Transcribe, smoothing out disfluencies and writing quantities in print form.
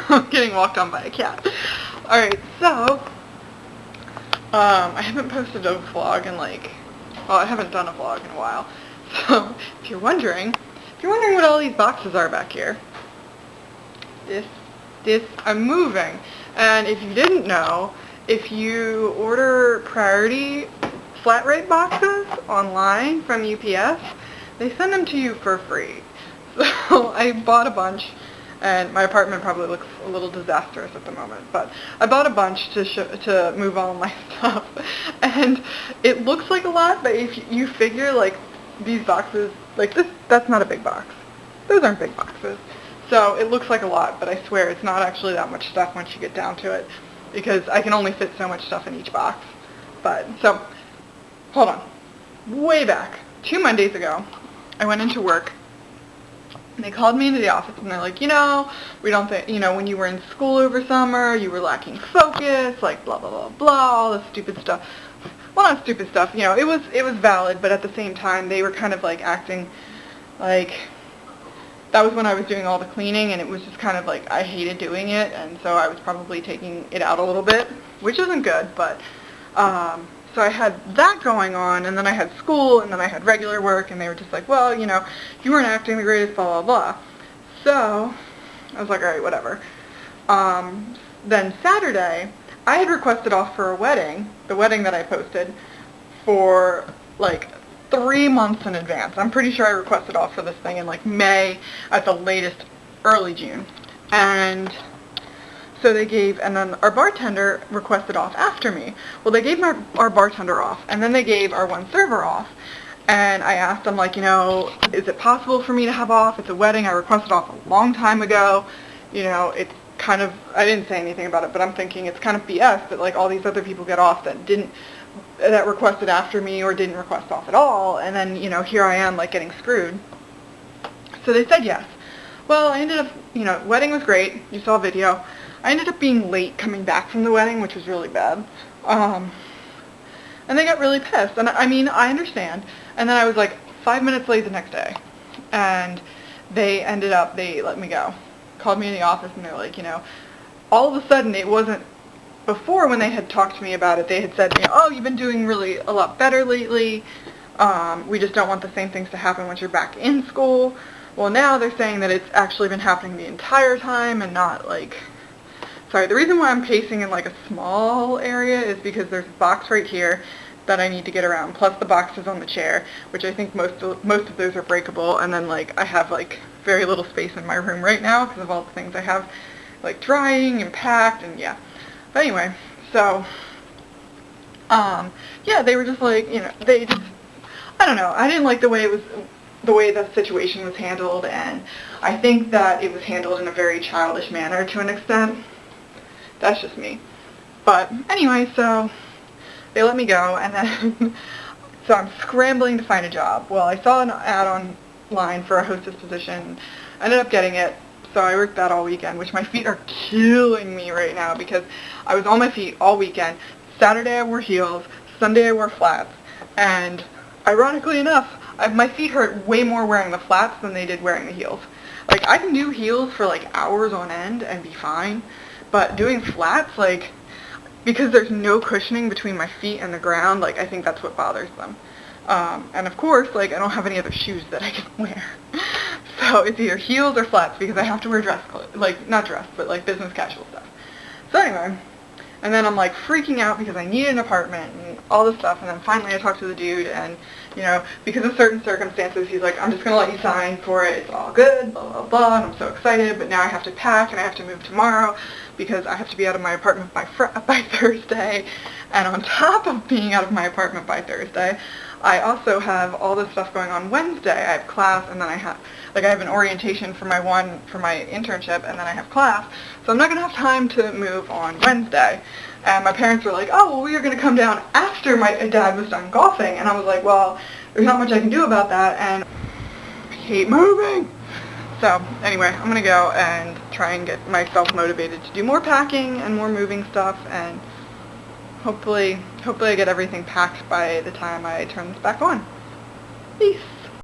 I'm getting walked on by a cat. Alright, so, I haven't posted a vlog in I haven't done a vlog in a while. So, if you're wondering what all these boxes are back here, I'm moving. And if you didn't know, if you order priority flat rate boxes online from UPS, they send them to you for free. So I bought a bunch, and my apartment probably looks a little disastrous at the moment, but I bought a bunch to move all of my stuff. And it looks like a lot, but if you figure like these boxes, like this, that's not a big box. Those aren't big boxes. So it looks like a lot, but I swear it's not actually that much stuff once you get down to it, because I can only fit so much stuff in each box. But, so, hold on. Way back, 2 Mondays ago, I went into work, and they called me into the office, and they're like, we don't think, when you were in school over summer, you were lacking focus, like blah, blah, blah, blah, all this stupid stuff. Well, not stupid stuff, it was valid, but at the same time, they were kind of like acting like that was when I was doing all the cleaning, and it was just kind of like I hated doing it, and so I was probably taking it out a little bit, which isn't good, but so I had that going on, and then I had school, and then I had regular work, and they were just like, well, you weren't acting the greatest, blah, blah, blah. So I was like, alright, whatever. Then Saturday, I had requested off for a wedding, the wedding that I posted, for like 3 months in advance. I'm pretty sure I requested off for this thing in like May, at the latest, early June. And so they gave, and then our bartender requested off after me. Well, they gave our bartender off, and then they gave our one server off. And I asked them, like, is it possible for me to have off? It's a wedding. I requested off a long time ago. It's kind of, I didn't say anything about it, but I'm thinking it's kind of BS that like all these other people get off that requested after me or didn't request off at all, and then, here I am, like, getting screwed. So they said yes. Well, I ended up, wedding was great. You saw a video. I ended up being late coming back from the wedding, which was really bad. And they got really pissed, and I understand. And then I was like 5 minutes late the next day, and they let me go. Called me in the office, and they're like, all of a sudden it wasn't. Before, when they had talked to me about it, they had said, oh, you've been doing really a lot better lately. We just don't want the same things to happen once you're back in school. Well, now they're saying that it's actually been happening the entire time and not like... Sorry, the reason why I'm pacing in like a small area is because there's a box right here that I need to get around, plus the boxes on the chair, which I think most of those are breakable, and then like I have like very little space in my room right now because of all the things I have like drying and packed, and yeah. But anyway, so, yeah, they were just like, they just, I don't know, I didn't like the way the situation was handled, and I think that it was handled in a very childish manner to an extent. That's just me. But anyway, so they let me go, and then, so I'm scrambling to find a job. Well, I saw an ad online for a hostess position, I ended up getting it. So I worked that all weekend, which my feet are killing me right now because I was on my feet all weekend. Saturday I wore heels, Sunday I wore flats, and ironically enough, my feet hurt way more wearing the flats than they did wearing the heels. Like, I can do heels for like hours on end and be fine, but doing flats, like, because there's no cushioning between my feet and the ground, like, I think that's what bothers them. And of course, like, I don't have any other shoes that I can wear. So it's either heels or flats because I have to wear dress clothes, like, not dress, but like business casual stuff. So anyway, and then I'm like freaking out because I need an apartment and all this stuff, and then finally I talked to the dude, and, because of certain circumstances, he's like, I'm just going to let you sign for it, it's all good, blah, blah, blah, and I'm so excited, but now I have to pack and I have to move tomorrow because I have to be out of my apartment by Thursday, and on top of being out of my apartment by Thursday, I also have all this stuff going on Wednesday. I have class, and then I have an orientation for my internship, and then I have class. So I'm not going to have time to move on Wednesday. And my parents were like, oh, well, we are going to come down after my dad was done golfing. And I was like, well, there's not much I can do about that, and I hate moving. So anyway, I'm going to go and try and get myself motivated to do more packing and more moving stuff, and hopefully I get everything packed by the time I turn this back on. Peace.